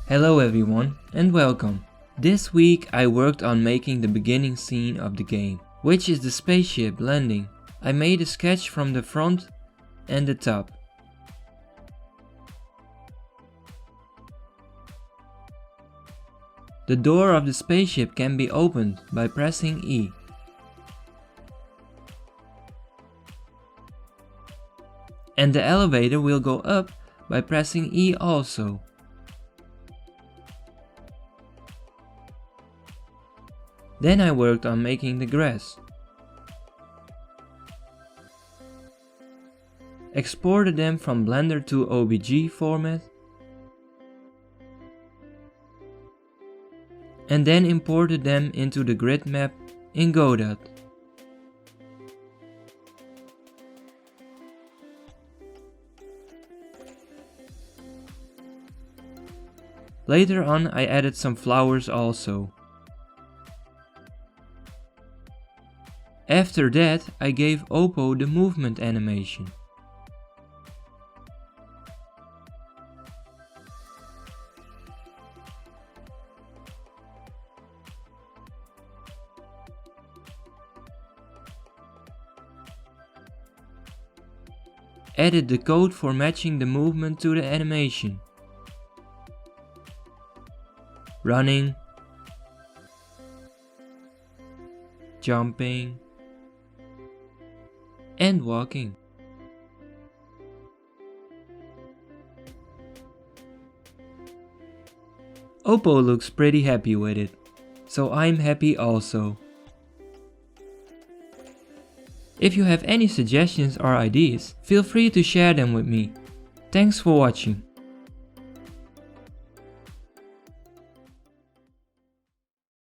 Hello everyone and welcome. This week I worked on making the beginning scene of the game, which is the spaceship landing. I made a sketch from the front and the top. The door of the spaceship can be opened by pressing E. And the elevator will go up by pressing E also. Then I worked on making the grass. Exported them from Blender to OBJ format. And then imported them into the grid map in Godot. Later on I added some flowers also. After that I gave Oppo the movement animation. Added the code for matching the movement to the animation. Running, jumping, and walking. Oppo looks pretty happy with it, so I'm happy also. If you have any suggestions or ideas, feel free to share them with me. Thanks for watching.